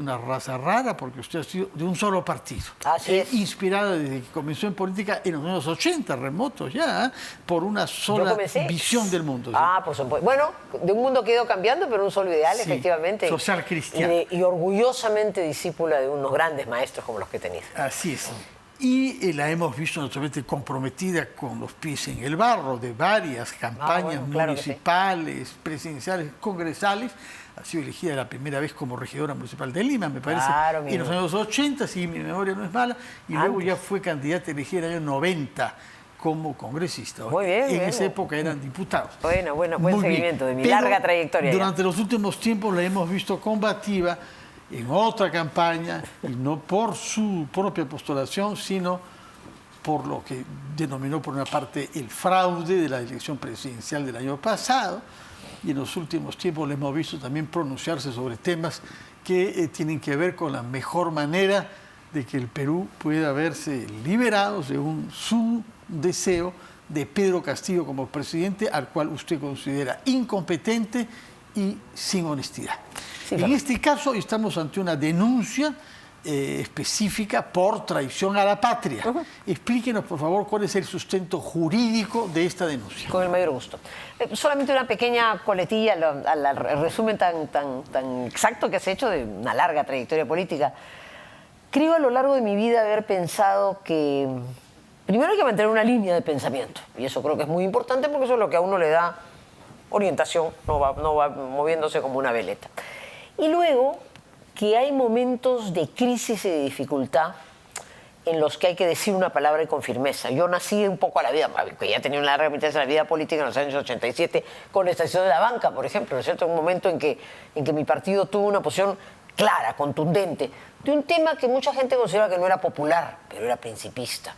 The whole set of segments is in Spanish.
una raza rara porque usted ha sido de un solo partido. Así es. Inspirada desde que comenzó en política en los años 80, remotos ya, por una sola visión del mundo. ¿Sí? Por supuesto. Bueno, de un mundo que ha ido cambiando, pero un solo ideal, sí, efectivamente. Social cristiano. Y orgullosamente discípula de unos grandes maestros como los que tenía. Así es. Y la hemos visto naturalmente comprometida con los pies en el barro de varias campañas municipales, sí, presidenciales, congresales. Ha sido elegida la primera vez como regidora municipal de Lima, me parece, en los años 80, si mi memoria no es mala, y luego ya fue candidata elegida en el año 90 como congresista. Muy bien, en esa época eran diputados. Bueno, buen seguimiento de mi larga trayectoria. Durante los últimos tiempos la hemos visto combativa en otra campaña, y no por su propia postulación, sino por lo que denominó por una parte el fraude de la elección presidencial del año pasado, y en los últimos tiempos le hemos visto también pronunciarse sobre temas que tienen que ver con la mejor manera de que el Perú pueda verse liberado según su deseo de Pedro Castillo como presidente, al cual usted considera incompetente y sin honestidad. Sí, en este caso estamos ante una denuncia específica por traición a la patria. Explíquenos, por favor, cuál es el sustento jurídico de esta denuncia. Con el mayor gusto. Solamente una pequeña coletilla al resumen tan exacto que has hecho de una larga trayectoria política. Creo a lo largo de mi vida haber pensado que primero hay que mantener una línea de pensamiento, y eso creo que es muy importante porque eso es lo que a uno le da orientación, no va moviéndose como una veleta. Y luego que hay momentos de crisis y de dificultad en los que hay que decir una palabra y con firmeza. Yo nací un poco a la vida, que ya tenía una larga mitad de la vida política en los años 87, con la estación de la banca, por ejemplo, ¿no es cierto? Un momento en que mi partido tuvo una posición clara, contundente, de un tema que mucha gente considera que no era popular, pero era principista.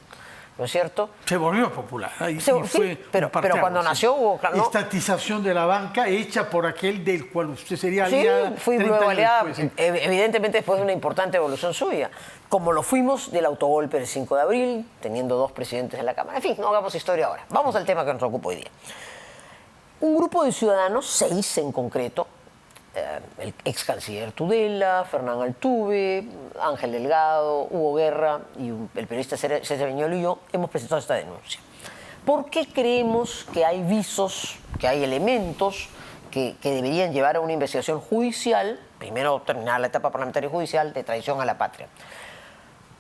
¿No es cierto? Se volvió popular. Pero cuando nació hubo... ¿no? Estatización de la banca hecha por aquel del cual usted sería aliada. Sí, fui luego aliada, evidentemente después de una importante evolución suya. Como lo fuimos del autogolpe del 5 de abril, teniendo 2 presidentes de la Cámara. En fin, no hagamos historia ahora. Vamos al tema que nos ocupa hoy día. Un grupo de ciudadanos, 6 en concreto, el ex canciller Tudela, Fernán Altuve, Ángel Delgado, Hugo Guerra y el periodista César Viñolo y yo hemos presentado esta denuncia. ¿Por qué creemos que hay visos, que hay elementos que deberían llevar a una investigación judicial, primero terminar la etapa parlamentaria judicial, de traición a la patria?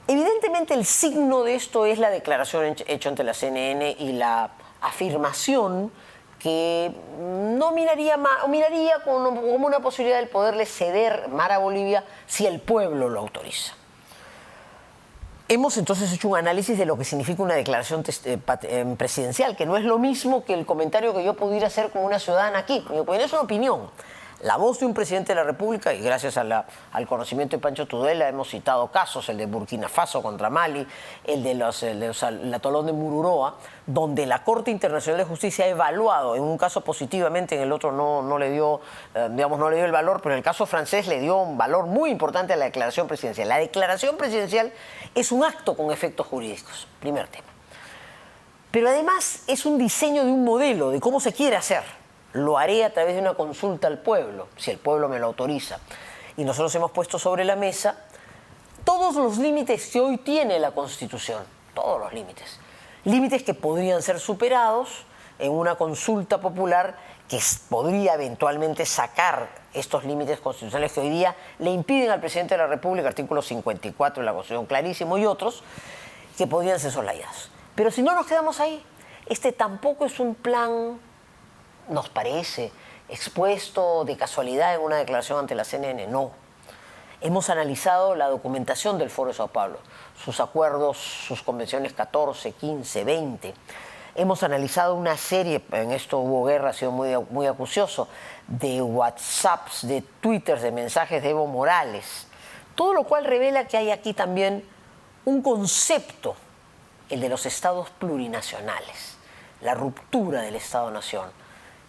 Evidentemente el signo de esto es la declaración hecha ante la CNN y la afirmación que no miraría como una posibilidad de poderle ceder mar a Bolivia si el pueblo lo autoriza. Hemos entonces hecho un análisis de lo que significa una declaración presidencial, que no es lo mismo que el comentario que yo pudiera hacer como una ciudadana aquí. Mi opinión es una opinión. La voz de un presidente de la República, y gracias al conocimiento de Pancho Tudela hemos citado casos, el de Burkina Faso contra Mali, el del atolón de Mururoa, donde la Corte Internacional de Justicia ha evaluado, en un caso positivamente, en el otro no le dio el valor, pero en el caso francés le dio un valor muy importante a la declaración presidencial. La declaración presidencial es un acto con efectos jurídicos, primer tema. Pero además es un diseño de un modelo de cómo se quiere hacer. Lo haré a través de una consulta al pueblo, si el pueblo me lo autoriza. Y nosotros hemos puesto sobre la mesa todos los límites que hoy tiene la Constitución, todos los límites. Límites que podrían ser superados en una consulta popular que podría eventualmente sacar estos límites constitucionales que hoy día le impiden al presidente de la República, artículo 54 de la Constitución clarísimo y otros, que podrían ser soslayados. Pero si no nos quedamos ahí, este tampoco es un plan, nos parece, expuesto de casualidad en una declaración ante la CNN, no. Hemos analizado la documentación del Foro de Sao Paulo, sus acuerdos, sus convenciones 14, 15, 20. Hemos analizado una serie, en esto Hugo Guerra ha sido muy acucioso, de WhatsApps, de Twitters, de mensajes de Evo Morales, todo lo cual revela que hay aquí también un concepto, el de los estados plurinacionales, la ruptura del Estado-Nación.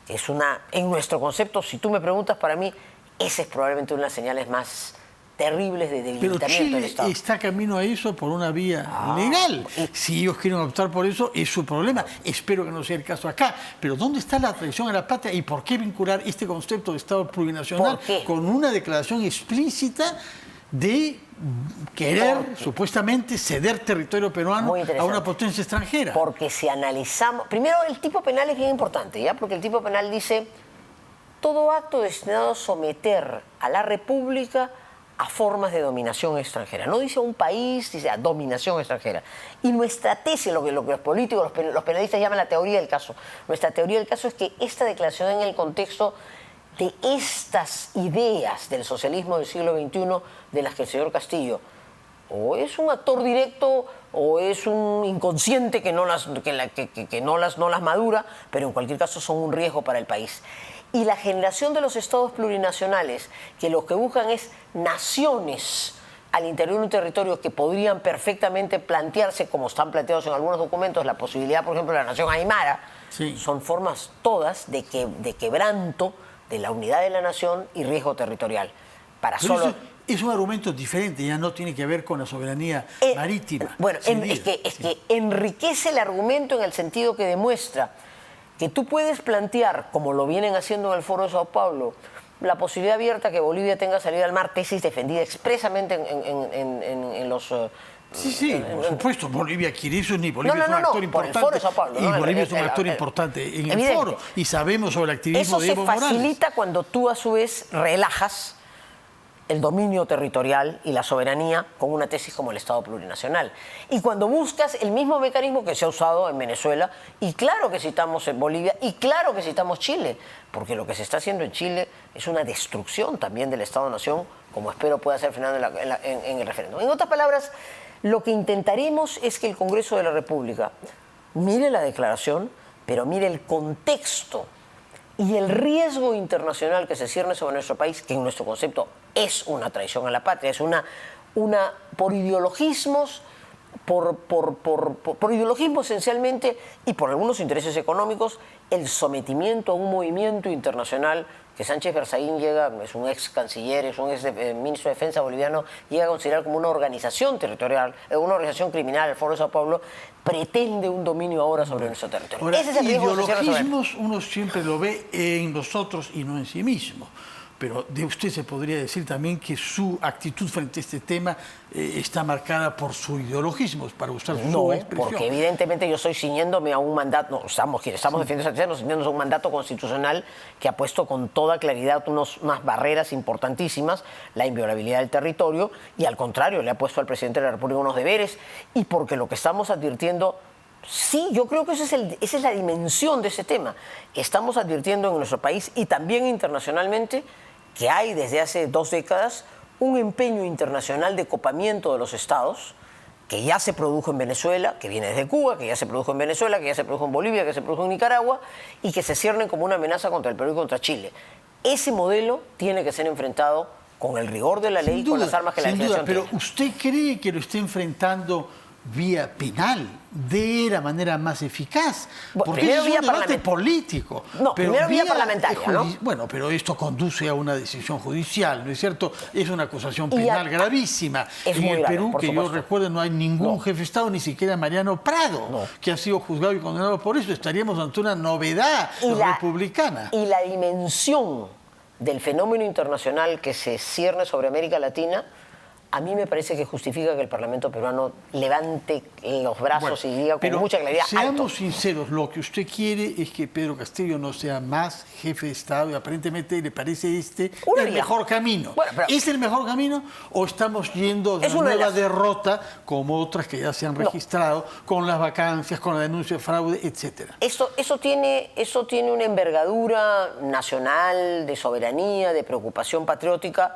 Es en nuestro concepto, si tú me preguntas, para mí, esa es probablemente una de las señales más terribles de debilitamiento del Estado. Pero Chile está camino a eso por una vía legal. Si ellos quieren optar por eso, es su problema. Espero que no sea el caso acá. Pero ¿dónde está la traición a la patria y por qué vincular este concepto de Estado plurinacional con una declaración explícita de querer supuestamente ceder territorio peruano Muy a interesante. una potencia extranjera. Porque si analizamos... Primero, el tipo penal es bien importante, ¿ya? Porque el tipo penal dice todo acto destinado a someter a la República a formas de dominación extranjera. No dice a un país, dice a dominación extranjera. Y nuestra tesis, lo que los políticos, los penalistas llaman la teoría del caso, nuestra teoría del caso es que esta declaración en el contexto de estas ideas del socialismo del siglo XXI, de las que el señor Castillo o es un actor directo o es un inconsciente que no las madura, pero en cualquier caso son un riesgo para el país. Y la generación de los estados plurinacionales, que lo que buscan es naciones al interior de un territorio que podrían perfectamente plantearse, como están planteados en algunos documentos, la posibilidad, por ejemplo, de la nación aymara, Sí. son formas todas de quebranto de la unidad de la nación y riesgo territorial. Para Pero solo... eso es un argumento diferente, ya no tiene que ver con la soberanía marítima. Bueno, sin es duda. que enriquece el argumento en el sentido que demuestra que tú puedes plantear, como lo vienen haciendo en el Foro de Sao Paulo, la posibilidad abierta que Bolivia tenga salida al mar, tesis defendida expresamente en los... Sí, por supuesto, Bolivia quiere eso, ni Bolivia No, es un actor por el importante. Foro de Sao Paulo, y ¿no? Bolivia es un actor importante en el evidente. foro. Y sabemos sobre el activismo Eso de se Evo Morales. facilita cuando tú a su vez relajas el dominio territorial y la soberanía con una tesis como el Estado plurinacional. Y cuando buscas el mismo mecanismo que se ha usado en Venezuela, y claro que citamos en Bolivia, y claro que citamos Chile, porque lo que se está haciendo en Chile es una destrucción también del Estado-Nación, como espero pueda ser al final en el referéndum. En otras palabras, lo que intentaremos es que el Congreso de la República mire la declaración, pero mire el contexto y el riesgo internacional que se cierne sobre nuestro país, que en nuestro concepto es una traición a la patria, es una por ideologismos, por ideologismo esencialmente y por algunos intereses económicos, el sometimiento a un movimiento internacional que Sánchez Berzaín llega, es un ex canciller, es un ex ministro de Defensa boliviano, llega a considerar como una organización territorial, una organización criminal, el Foro de Sao Paulo, pretende un dominio ahora sobre nuestro territorio. Ahora, Ese es el riesgo que se cierra sobre él. ideologismos uno siempre lo ve en nosotros y no en sí mismo. Pero de usted se podría decir también que su actitud frente a este tema está marcada por su ideologismo, para usar su No, expresión. porque evidentemente yo estoy ciñéndome a un mandato, no, estamos defendiendo esa tesis, nos ciñéndonos a un mandato constitucional que ha puesto con toda claridad unas barreras importantísimas, la inviolabilidad del territorio, y al contrario, le ha puesto al presidente de la República unos deberes, y porque lo que estamos advirtiendo... Sí, yo creo que esa es la dimensión de ese tema. Estamos advirtiendo en nuestro país y también internacionalmente que hay desde hace 2 décadas un empeño internacional de copamiento de los estados que ya se produjo en Venezuela, que viene desde Cuba, que ya se produjo en Venezuela, que ya se produjo en Bolivia, que se produjo en Nicaragua y que se ciernen como una amenaza contra el Perú y contra Chile. Ese modelo tiene que ser enfrentado con el rigor de la ley y con las armas que la legislación pero tiene. ¿usted cree que lo está enfrentando vía penal, de la manera más eficaz? Bueno, porque primero es un vía debate político. No, primero vía parlamentaria, ¿no? Bueno, pero esto conduce a una decisión judicial, ¿no es cierto? Es una acusación Y penal gravísima. es En muy el grave, Perú, por que supuesto. yo recuerdo, no hay ningún jefe de Estado, ni siquiera Mariano Prado, que ha sido juzgado y condenado por eso. Estaríamos ante una novedad republicana. Y la dimensión del fenómeno internacional que se cierne sobre América Latina, a mí me parece que justifica que el Parlamento peruano levante los brazos y diga con mucha claridad seamos alto. sinceros, lo que usted quiere es que Pedro Castillo no sea más jefe de Estado y aparentemente le parece Una el vía. mejor camino. Bueno, pero- ¿Es el mejor camino o estamos yendo a Es una una de nueva las- derrota como otras que ya se han registrado con las vacancias, con la denuncia de fraude, etcétera? Eso tiene una envergadura nacional, de soberanía, de preocupación patriótica,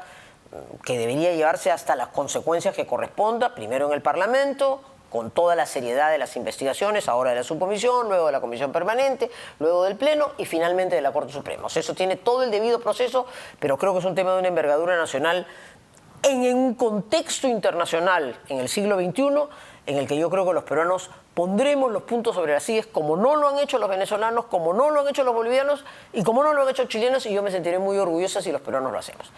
que debería llevarse hasta las consecuencias que corresponda, primero en el Parlamento, con toda la seriedad de las investigaciones, ahora de la subcomisión, luego de la comisión permanente, luego del Pleno y finalmente de la Corte Suprema. O sea, eso tiene todo el debido proceso, pero creo que es un tema de una envergadura nacional en un contexto internacional en el siglo XXI, en el que yo creo que los peruanos pondremos los puntos sobre las sillas, como no lo han hecho los venezolanos, como no lo han hecho los bolivianos y como no lo han hecho los chilenos, y yo me sentiré muy orgullosa si los peruanos lo hacemos.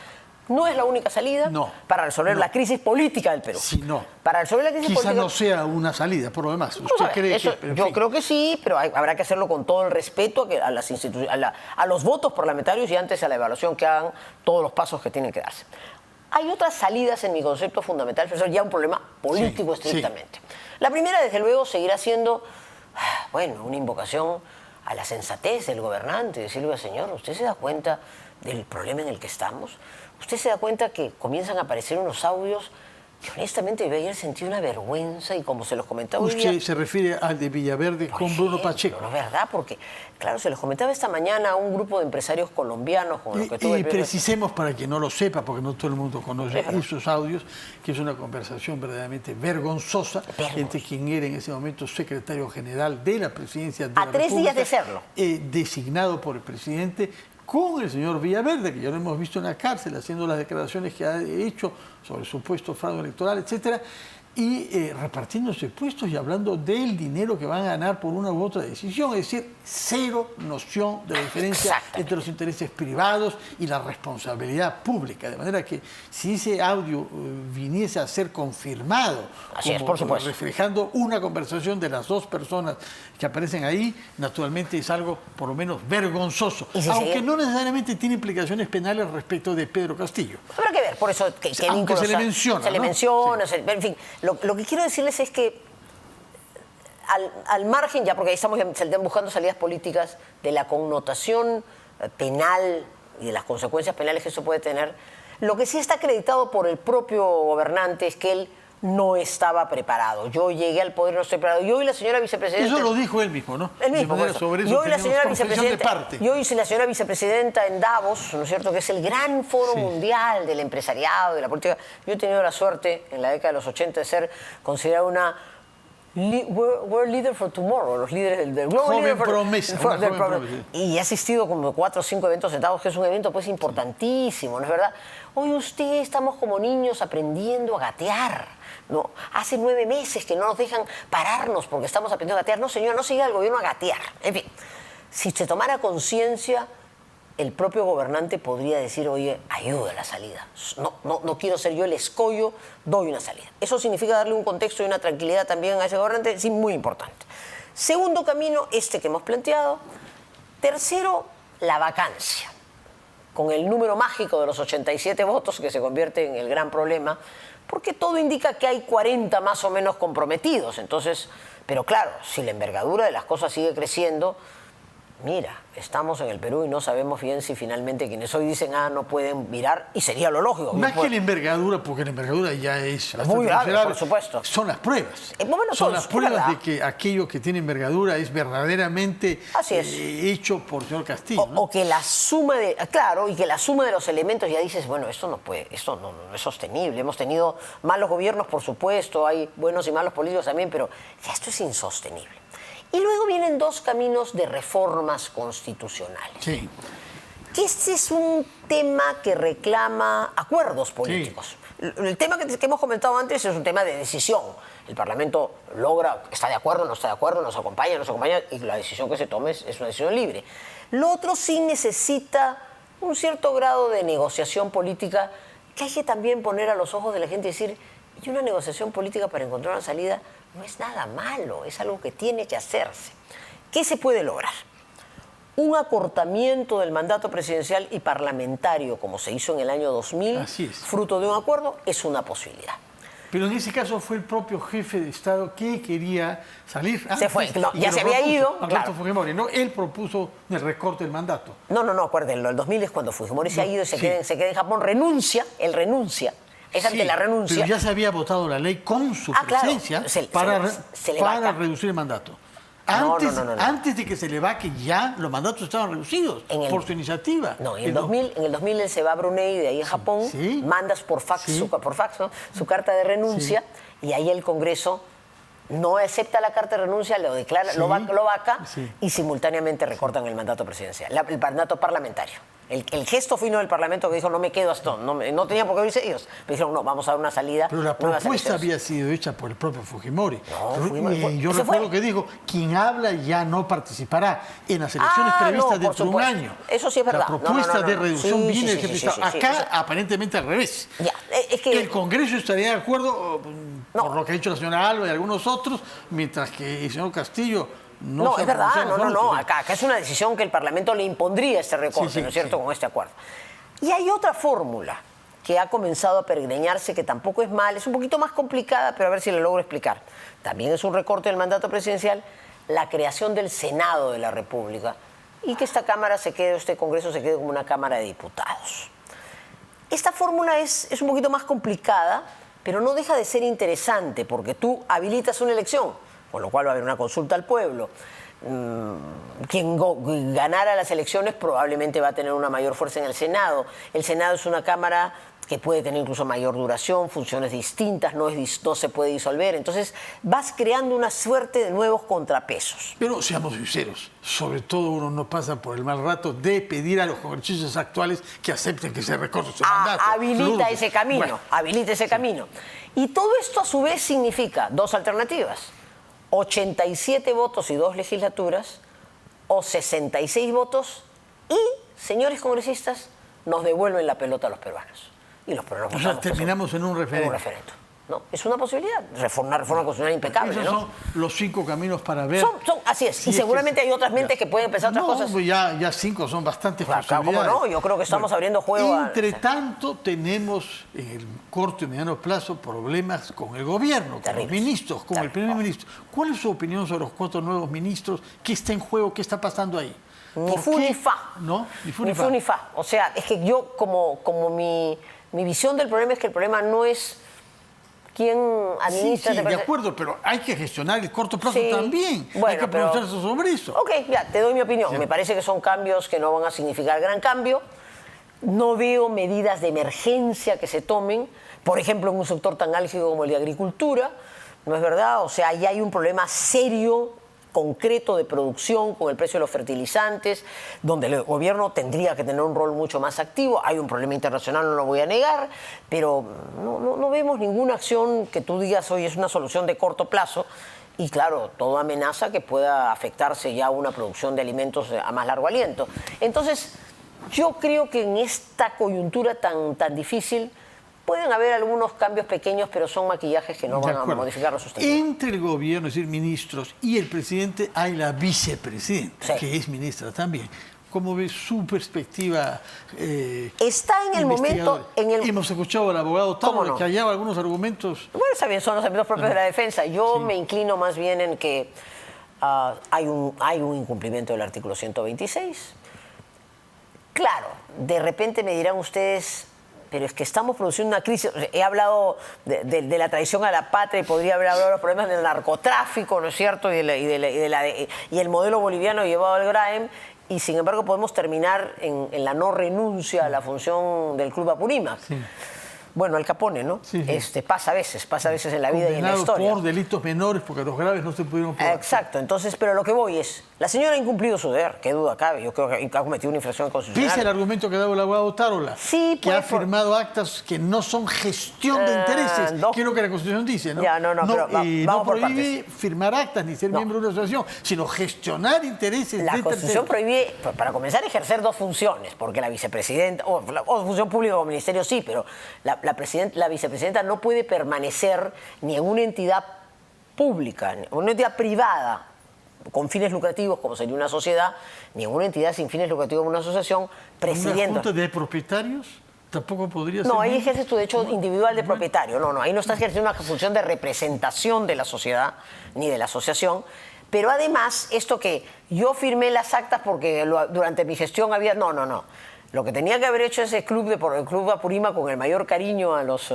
No es la única salida para resolver la crisis política del Perú. Sí, no. Para resolver la crisis Quizá política... no sea una salida, por lo demás. ¿Usted Vamos a ver, cree eso, que...? yo creo que sí, pero habrá que hacerlo con todo el respeto a los votos parlamentarios y antes a la evaluación que hagan todos los pasos que tienen que darse. Hay otras salidas en mi concepto fundamental, pero eso ya es un problema político estrictamente. La primera, desde luego, seguirá siendo, bueno, una invocación a la sensatez del gobernante, decirle, señor, ¿usted se da cuenta del problema en el que estamos? ¿Usted se da cuenta que comienzan a aparecer unos audios que honestamente debe haber sentido una vergüenza y como se los comentaba hoy día... Usted se refiere al de Villaverde con Bruno Pacheco. No es verdad, porque, claro, se los comentaba esta mañana a un grupo de empresarios colombianos con los que tuve... Y precisemos para que no lo sepa, porque no todo el mundo conoce esos audios, que es una conversación verdaderamente vergonzosa entre quien era en ese momento secretario general de la presidencia de la República. A 3 días de serlo. Designado por el presidente, con el señor Villaverde, que ya lo hemos visto en la cárcel haciendo las declaraciones que ha hecho sobre supuesto fraude electoral, etcétera, y repartiéndose puestos y hablando del dinero que van a ganar por una u otra decisión, es decir, cero noción de la diferencia entre los intereses privados y la responsabilidad pública, de manera que si ese audio viniese a ser confirmado, así es, por supuesto, reflejando una conversación de las dos personas que aparecen ahí, naturalmente es algo por lo menos vergonzoso, aunque no necesariamente tiene implicaciones penales respecto de Pedro Castillo. Habrá que ver, por eso que aunque se le menciona. Se le menciona, en fin, lo que quiero decirles es que al margen, ya porque ahí estamos buscando salidas políticas de la connotación penal y de las consecuencias penales que eso puede tener, lo que sí está acreditado por el propio gobernante es que él no estaba preparado. Yo llegué al poder, no estoy preparado. Yo y la señora vicepresidenta... Eso lo dijo él mismo, ¿no? Él mismo. Sobre eso yo y la señora vicepresidenta... Yo y la señora vicepresidenta en Davos, ¿no es cierto?, que es el gran foro mundial del empresariado, de la política. Yo he tenido la suerte, en la década de los 80, de ser considerada una... World Leader for Tomorrow, los líderes del joven promesa. Y he asistido como 4 o 5 eventos en Davos, que es un evento pues importantísimo, ¿no es verdad? Hoy estamos como niños aprendiendo a gatear. No, hace 9 meses que no nos dejan pararnos porque estamos aprendiendo a gatear. No, señor, no se llega al gobierno a gatear. En fin, si se tomara conciencia, el propio gobernante podría decir, oye, ayuda a la salida. No quiero ser yo el escollo, doy una salida. Eso significa darle un contexto y una tranquilidad también a ese gobernante, sí, muy importante. Segundo camino, este que hemos planteado. Tercero, la vacancia. Con el número mágico de los 87 votos, que se convierte en el gran problema, porque todo indica que hay 40 más o menos comprometidos. Entonces, pero claro, si la envergadura de las cosas sigue creciendo, mira, estamos en el Perú y no sabemos bien si finalmente quienes hoy dicen no pueden mirar, y sería lo lógico. Más que la envergadura, porque la envergadura ya es muy grave, por supuesto. Son las pruebas. Bueno, son las pruebas de que aquello que tiene envergadura es verdaderamente hecho por señor Castillo. O que la suma de... Claro, y que la suma de los elementos ya dices, bueno, esto no es sostenible. Hemos tenido malos gobiernos, por supuesto, hay buenos y malos políticos también, pero ya esto es insostenible. Y luego vienen 2 caminos de reformas constitucionales. Sí. Este es un tema que reclama acuerdos políticos. Sí. El tema que hemos comentado antes es un tema de decisión. El Parlamento está de acuerdo, no está de acuerdo, nos acompaña, y la decisión que se tome es una decisión libre. Lo otro sí necesita un cierto grado de negociación política que hay que también poner a los ojos de la gente y decir, y una negociación política para encontrar una salida no es nada malo, es algo que tiene que hacerse. ¿Qué se puede lograr? Un acortamiento del mandato presidencial y parlamentario, como se hizo en el año 2000, fruto de un acuerdo, es una posibilidad. Pero en ese caso fue el propio jefe de Estado que quería salir. Se fue, ya se había ido. Alberto Fujimori, ¿no? Él propuso el recorte del mandato. No, acuérdenlo, el 2000 es cuando Fujimori se ha ido y se queda en Japón, él renuncia. Es ante la renuncia. Pero ya se había votado la ley con su presencia para reducir el mandato. Antes de que se le vaque ya los mandatos estaban reducidos por su iniciativa. No, en el 2000 él se va a Brunei, de ahí a Japón, mandas por fax, su carta de renuncia, y ahí el Congreso no acepta la carta de renuncia, lo declara, lo vaca, y simultáneamente recortan el mandato presidencial, el mandato parlamentario. El gesto fino del Parlamento que dijo, no me quedo hasta... No tenía por qué irse ellos. Pero dijeron, no, vamos a dar una salida. Pero la propuesta había sido hecha por el propio Fujimori. Yo recuerdo que dijo, quien habla ya no participará en las elecciones previstas dentro de un año. Eso sí es verdad. La propuesta de reducción viene del jefe de Estado. Acá, aparentemente, al revés. El Congreso estaría de acuerdo por lo que ha dicho la señora Alba y algunos otros, mientras que el señor Castillo... No, es verdad, acá es una decisión que el Parlamento le impondría este recorte, ¿no es cierto?, con este acuerdo. Y hay otra fórmula que ha comenzado a peregriñarse, que tampoco es mal, es un poquito más complicada, pero a ver si le logro explicar. También es un recorte del mandato presidencial, la creación del Senado de la República y que esta Cámara se quede, este Congreso se quede como una Cámara de Diputados. Esta fórmula es un poquito más complicada, pero no deja de ser interesante porque tú habilitas una elección, con lo cual va a haber una consulta al pueblo. Quien ganara las elecciones probablemente va a tener una mayor fuerza en el Senado. El Senado es una Cámara que puede tener incluso mayor duración, funciones distintas, no se puede disolver. Entonces vas creando una suerte de nuevos contrapesos. Pero seamos sinceros, sobre todo uno no pasa por el mal rato de pedir a los congresistas actuales que acepten que se recorte su mandato. Habilita ese camino, habilita ese camino. Y todo esto a su vez significa dos alternativas: 87 votos y 2 legislaturas, o 66 votos y, señores congresistas, nos devuelven la pelota a los peruanos. Y los peruanos o sea, terminamos en un referéndum. ¿No? Es una posibilidad, una reforma constitucional impecable. Esos ¿no? son los 5 caminos para ver. Así es, y seguramente hay otras mentes que pueden pensar otras cosas. Pues ya 5 son bastantes claro, posibilidades. ¿cómo no? Yo creo que estamos abriendo juego. Entre tanto, tenemos en el corto y mediano plazo problemas con el gobierno, con los ministros, con el primer ministro. ¿Cuál es su opinión sobre los 4 nuevos ministros? ¿Qué está en juego? ¿Qué está pasando ahí? Ni fu ni fa. ¿No? Ni fu ni fa. O sea, es que yo, como mi visión del problema es que el problema no es quién administra. Sí, de acuerdo, pero hay que gestionar el corto plazo también. Bueno, hay que pronunciarse sobre eso. Ok, ya, te doy mi opinión. Me parece que son cambios que no van a significar gran cambio. No veo medidas de emergencia que se tomen, por ejemplo, en un sector tan álgido como el de agricultura. ¿No es verdad? O sea, ahí hay un problema serio, concreto de producción con el precio de los fertilizantes, donde el gobierno tendría que tener un rol mucho más activo. Hay un problema internacional, no lo voy a negar, pero no vemos ninguna acción que tú digas hoy es una solución de corto plazo. Y claro, todo amenaza que pueda afectarse ya una producción de alimentos a más largo aliento. Entonces, yo creo que en esta coyuntura tan difícil pueden haber algunos cambios pequeños, pero son maquillajes que no van a modificar los sustantivos. Entre el gobierno, es decir, ministros, y el presidente hay la vicepresidenta, que es ministra también. ¿Cómo ve su perspectiva? Está en el momento... Hemos escuchado al abogado Tauro que hallaba algunos argumentos. Bueno, está bien, son los argumentos propios de la defensa. Yo me inclino más bien en que hay un incumplimiento del artículo 126. Claro, de repente me dirán ustedes, pero es que estamos produciendo una crisis. He hablado de la traición a la patria y podría haber hablado de los problemas del narcotráfico, ¿no es cierto? Y el modelo boliviano llevado al GRAEM, y sin embargo podemos terminar en la no renuncia a la función del Club Apurímac. Sí. Bueno, Al Capone, ¿no? Sí. Pasa a veces en la vida y en la historia. Por delitos menores, porque los graves no se pudieron probar. Exacto, entonces, pero lo que voy es, la señora ha incumplido su deber, qué duda cabe, yo creo que ha cometido una infracción constitucional. ¿Viste el argumento que daba el abogado Tarola? Sí, que ha firmado actas que no son gestión de intereses, que es lo que la Constitución dice, ¿no? Ya, pero no prohíbe firmar actas ni ser miembro de una asociación, sino gestionar intereses la Constitución prohíbe, para comenzar, ejercer 2 funciones, porque la vicepresidenta, o función pública o ministerio sí, pero la vicepresidenta no puede permanecer ni en una entidad pública, ni en una entidad privada con fines lucrativos, como sería una sociedad, ni en una entidad sin fines lucrativos como una asociación, presidiendo. ¿Una junta de propietarios? Tampoco podría ser. No, ahí ejerces tu derecho individual de propietario. No, ahí no estás ejerciendo una función de representación de la sociedad ni de la asociación. Pero además, esto que yo firmé las actas porque durante mi gestión había... No. Lo que tenía que haber hecho ese club de Apurímac con el mayor cariño a los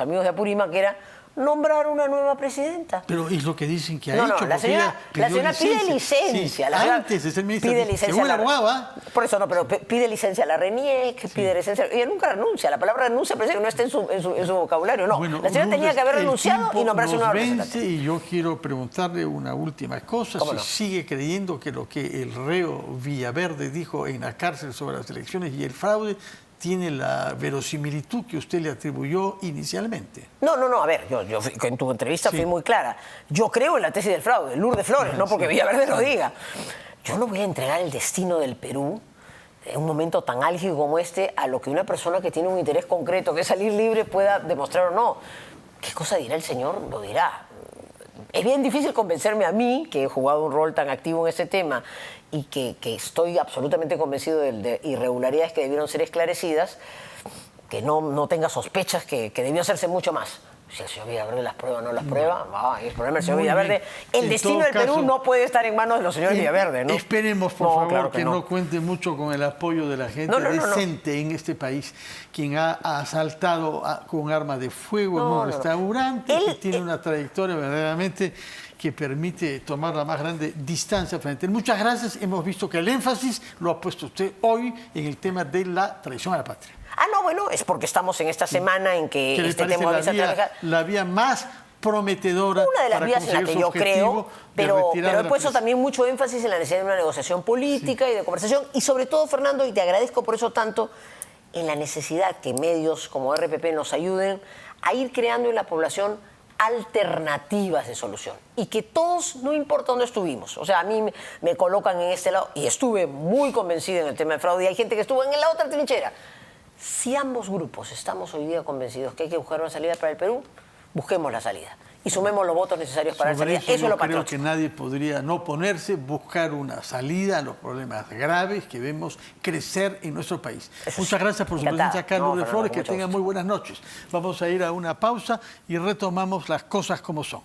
amigos de Apurímac, que era nombrar una nueva presidenta. Pero es lo que dicen que ha hecho. La señora pide licencia. Sí, antes de ser ministra. Pide licencia. Según la abogada. Por eso pero pide licencia a la RENIEC, pide licencia. Ella nunca renuncia. La palabra renuncia parece que no está en su vocabulario. No, bueno, la señora tenía que haber renunciado y nombrarse una representante. Y yo quiero preguntarle una última cosa. Si sigue creyendo que lo que el reo Villaverde dijo en la cárcel sobre las elecciones y el fraude tiene la verosimilitud que usted le atribuyó inicialmente. No, a ver, yo en tu entrevista fui muy clara. Yo creo en la tesis del fraude, Lourdes Flores, no porque Villaverde lo diga. Yo no voy a entregar el destino del Perú en un momento tan álgido como este a lo que una persona que tiene un interés concreto, que es salir libre, pueda demostrar o no. ¿Qué cosa dirá el señor? Lo dirá. Es bien difícil convencerme a mí, que he jugado un rol tan activo en ese tema y que estoy absolutamente convencido de irregularidades que debieron ser esclarecidas, que no tenga sospechas que debió hacerse mucho más. Si el señor Villaverde las prueba o no las prueba, es problema del señor Villaverde. El destino del Perú no puede estar en manos de los señores Villaverde, ¿no? Esperemos, por favor, claro que no cuente mucho con el apoyo de la gente decente en este país, quien ha asaltado con armas de fuego en un restaurante, que tiene una trayectoria verdaderamente que permite tomar la más grande distancia frente. Muchas gracias. Hemos visto que el énfasis lo ha puesto usted hoy en el tema de la traición a la patria. Bueno, es porque estamos en esta semana en que este tema la vía más prometedora. Una de las vías en la que yo creo, pero he puesto también mucho énfasis en la necesidad de una negociación política y de conversación, y sobre todo, Fernando, y te agradezco por eso tanto, en la necesidad que medios como RPP nos ayuden a ir creando en la población alternativas de solución, y que todos, no importa dónde estuvimos, o sea, a mí me colocan en este lado, y estuve muy convencido en el tema de fraude, y hay gente que estuvo en la otra trinchera. Si ambos grupos estamos hoy día convencidos que hay que buscar una salida para el Perú, busquemos la salida y sumemos los votos necesarios para la salida. Eso es lo patriótico. Creo que nadie podría no oponerse, buscar una salida a los problemas graves que vemos crecer en nuestro país. Muchas gracias por su presencia acá, Lourdes Flores. Que tengan muy buenas noches. Vamos a ir a una pausa y retomamos las cosas como son.